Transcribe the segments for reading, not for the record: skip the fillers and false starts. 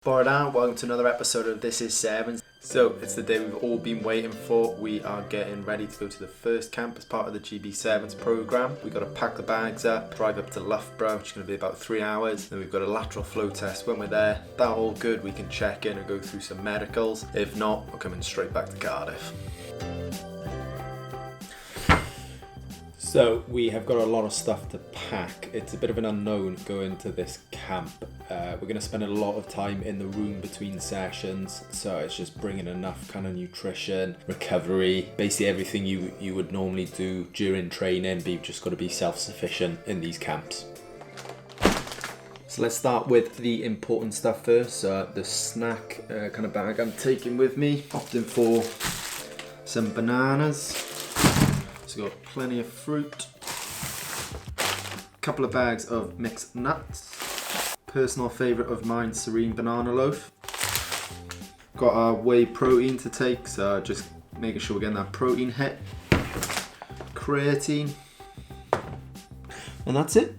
Down, welcome to another episode of This Is Sevens. So it's the day we've all been waiting for. We are getting ready to go to the first camp as part of the GB7s program. We've got to pack the bags up, drive up to Loughborough, which is going to be about 3 hours. Then we've got a lateral flow test. When we're there, that all good, we can check in and go through some medicals. If not, we're coming straight back to Cardiff. So we have got a lot of stuff to pack. It's a bit of an unknown going to this camp. We're going to spend a lot of time in the room between sessions, so it's just bringing enough kind of nutrition, recovery, basically everything you would normally do during training, but you've just got to be self-sufficient in these camps. So let's start with the important stuff first. The snack kind of bag I'm taking with me. Opting for some bananas. So got plenty of fruit, a couple of bags of mixed nuts, personal favourite of mine, serene banana loaf. Got our whey protein to take, so just making sure we're getting that protein hit, creatine, and that's it.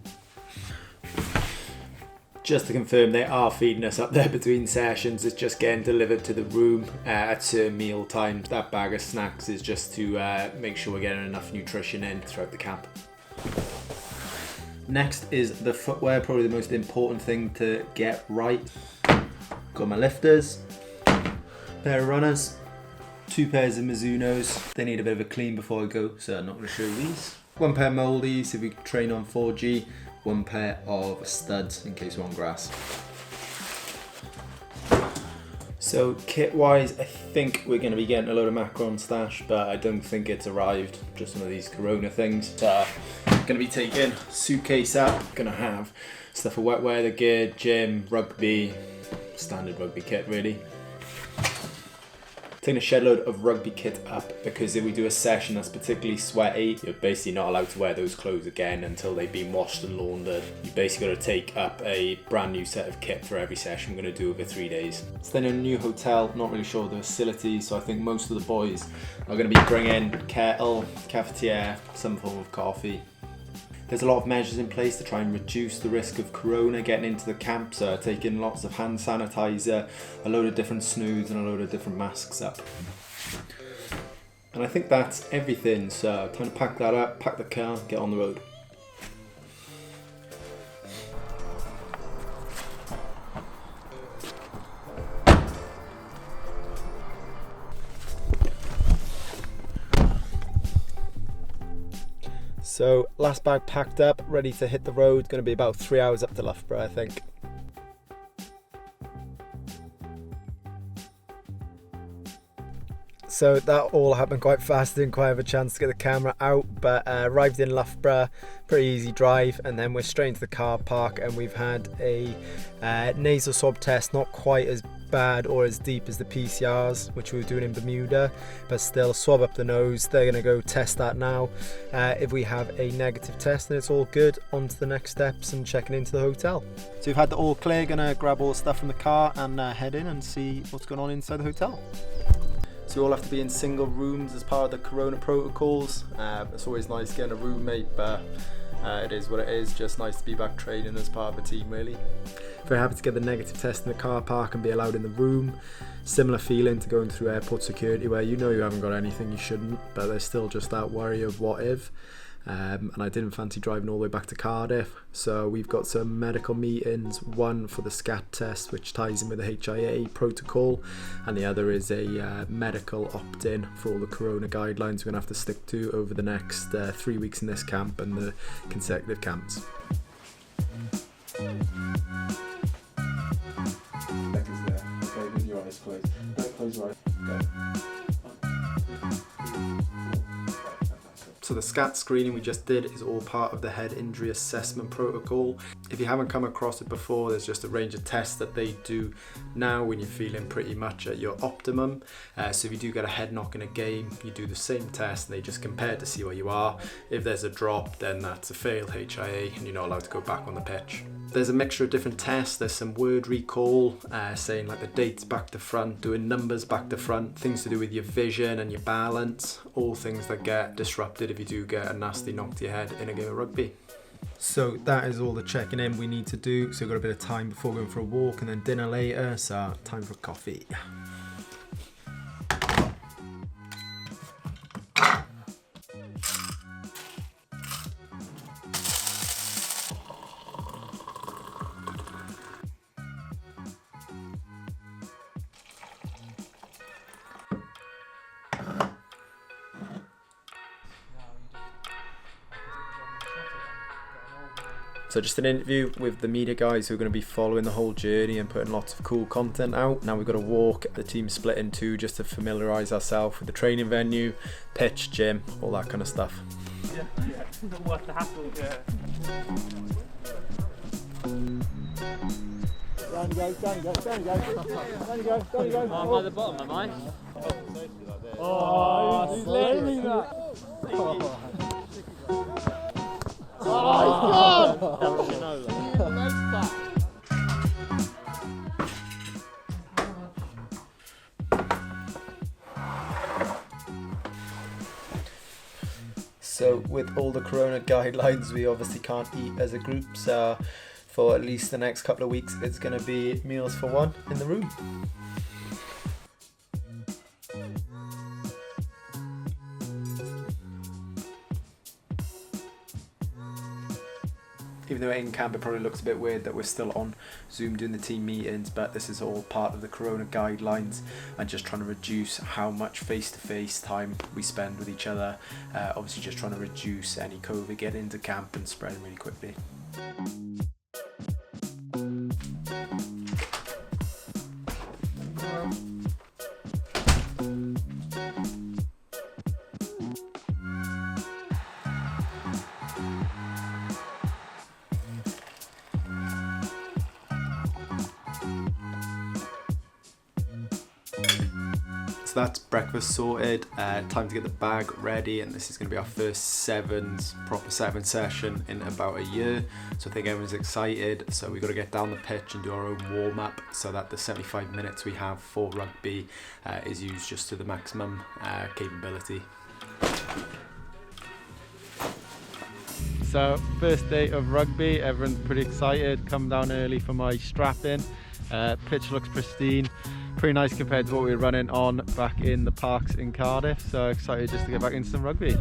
Just to confirm, they are feeding us up there between sessions. It's just getting delivered to the room at certain meal times. That bag of snacks is just to make sure we're getting enough nutrition in throughout the camp. Next is the footwear, probably the most important thing to get right. Got my lifters, pair of runners, 2 pairs of Mizunos. They need a bit of a clean before I go, so I'm not going to show these. 1 pair of moldies if we train on 4G. 1 pair of studs in case we're on grass. So kit wise, I think we're going to be getting a load of Macron stash, but I don't think it's arrived. Just one of these Corona things. Going to be taking suitcase up. Going to have stuff for wet weather gear, gym, rugby, standard rugby kit really. Taking a shed load of rugby kit up because if we do a session that's particularly sweaty, you're basically not allowed to wear those clothes again until they've been washed and laundered. You basically got to take up a brand new set of kit for every session we're going to do over 3 days. Staying in a new hotel, not really sure of the facilities, so I think most of the boys are going to be bringing kettle, cafetiere, some form of coffee. There's a lot of measures in place to try and reduce the risk of corona getting into the camp, so taking lots of hand sanitizer, a load of different snoods and a load of different masks up. And I think that's everything, so time to pack that up, pack the car, get on the road. So last bag packed up, ready to hit the road. Going to be about 3 hours up to Loughborough, I think. So that all happened quite fast. Didn't quite have a chance to get the camera out, but arrived in Loughborough, pretty easy drive, and then we're straight into the car park, and we've had a nasal swab test, not quite as bad or as deep as the PCRs which we were doing in Bermuda, but still swab up the nose. They're going to go test that now. If we have a negative test and it's all good, on to the next steps and checking into the hotel. So we've had the all clear, gonna grab all the stuff from the car and head in and see what's going on inside the hotel. So we all have to be in single rooms as part of the corona protocols. It's always nice getting a roommate, but it is what it is. Just nice to be back training as part of a team really. Very happy to get the negative test in the car park and be allowed in the room. Similar feeling to going through airport security where you know you haven't got anything, you shouldn't, but there's still just that worry of what if. And I didn't fancy driving all the way back to Cardiff, so we've got some medical meetings, one for the scat test which ties in with the HIA protocol, and the other is a medical opt-in for all the corona guidelines we're going to have to stick to over the next 3 weeks in this camp and the consecutive camps. Okay, with your eyes closed. Don't close your eyes. Go. So the scat screening we just did is all part of the head injury assessment protocol. If you haven't come across it before, there's just a range of tests that they do now when you're feeling pretty much at your optimum. So if you do get a head knock in a game, you do the same test and they just compare to see where you are. If there's a drop, then that's a failed HIA and you're not allowed to go back on the pitch. There's a mixture of different tests. There's some word recall, saying like the dates back to front, doing numbers back to front, things to do with your vision and your balance, all things that get disrupted if you do get a nasty knock to your head in a game of rugby. So that is all the checking in we need to do. So we've got a bit of time before going for a walk and then dinner later. So time for coffee. So just an interview with the media guys who are going to be following the whole journey and putting lots of cool content out. Now we've got to walk, the team split in two just to familiarise ourselves with the training venue, pitch, gym, all that kind of stuff. Yeah. Not worth the hassle. Yeah. Down you go, down you go, down you go, down you go, down you go. I'm at the bottom, am I? Oh, he's leaving that. Oh, he's gone! So with all the corona guidelines, we obviously can't eat as a group, so for at least the next couple of weeks it's going to be meals for one in the room. Even though in camp it probably looks a bit weird that we're still on Zoom doing the team meetings, but this is all part of the corona guidelines and just trying to reduce how much face-to-face time we spend with each other. Obviously just trying to reduce any COVID getting into camp and spreading really quickly. So that's breakfast sorted, time to get the bag ready, and this is going to be our first sevens, proper seven session in about a year. So I think everyone's excited, so we've got to get down the pitch and do our own warm up so that the 75 minutes we have for rugby is used just to the maximum capability. So first day of rugby, everyone's pretty excited. Come down early for my strap-in. Pitch looks pristine, pretty nice compared to what we were running on back in the parks in Cardiff. So excited just to get back into some rugby.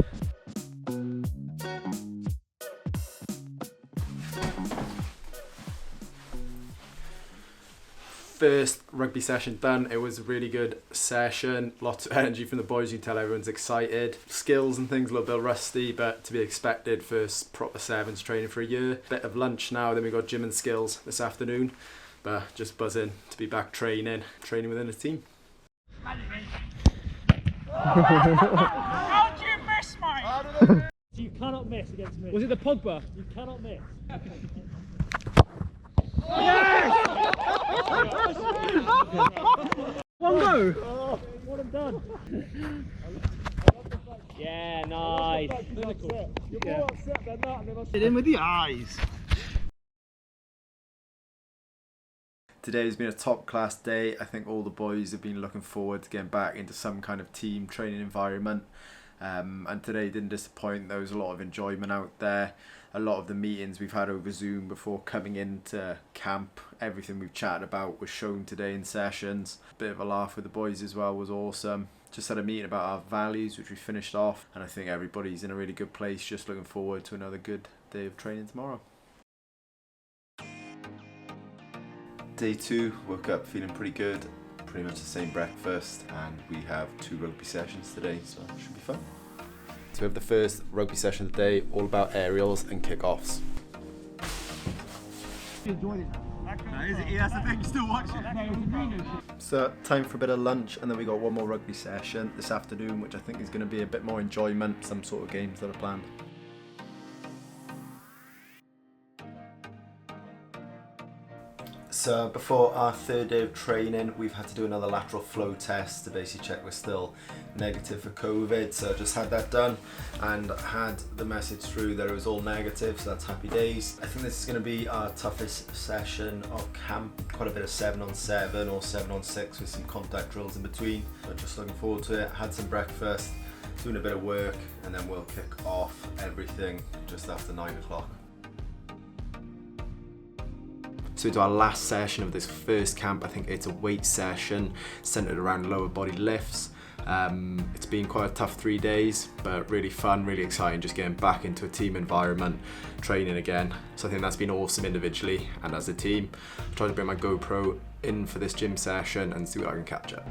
First rugby session done. It was a really good session, lots of energy from the boys. You can tell everyone's excited. Skills and things a little bit rusty, but to be expected. First proper sevens training for a year. Bit of lunch now, then we got gym and skills this afternoon, but just buzzing to be back training within a team. How do you miss, mate? You cannot miss against me. Was it the Pogba? You cannot miss. Yes! One go! Oh, what have done? Yeah, nice. You're more upset than that. Get in with the eyes. Today has been a top class day. I think all the boys have been looking forward to getting back into some kind of team training environment. And today didn't disappoint. There was a lot of enjoyment out there. A lot of the meetings we've had over Zoom before coming into camp, everything we've chatted about was shown today in sessions. Bit of a laugh with the boys as well was awesome. Just had a meeting about our values, which we finished off, and I think everybody's in a really good place. Just looking forward to another good day of training tomorrow. Day 2, woke up feeling pretty good. Pretty much the same breakfast, and we have 2 rugby sessions today, so it should be fun. So we have the first rugby session of the day, all about aerials and kick-offs. That's the thing, you're still watching. So time for a bit of lunch, and then we got one more rugby session this afternoon, which I think is going to be a bit more enjoyment, some sort of games that are planned. So before our third day of training, we've had to do another lateral flow test to basically check we're still negative for COVID. So I just had that done and had the message through that it was all negative, so that's happy days. I think this is going to be our toughest session of camp. Quite a bit of 7-on-7 or 7-on-6 with some contact drills in between. So just looking forward to it. Had some breakfast, doing a bit of work, and then we'll kick off everything just after 9 o'clock. So into our last session of this first camp. I think it's a weight session centered around lower body lifts. It's been quite a tough 3 days, but really fun, really exciting, just getting back into a team environment, training again. So I think that's been awesome individually and as a team. I'll try to bring my GoPro in for this gym session and see what I can capture.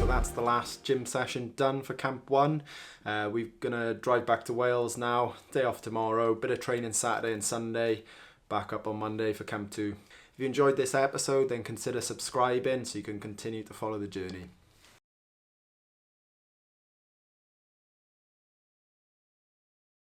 That's the last gym session done for camp 1. We're gonna drive back to Wales now, day off tomorrow, bit of training Saturday and Sunday, back up on Monday for camp 2. If you enjoyed this episode, then consider subscribing so you can continue to follow the journey.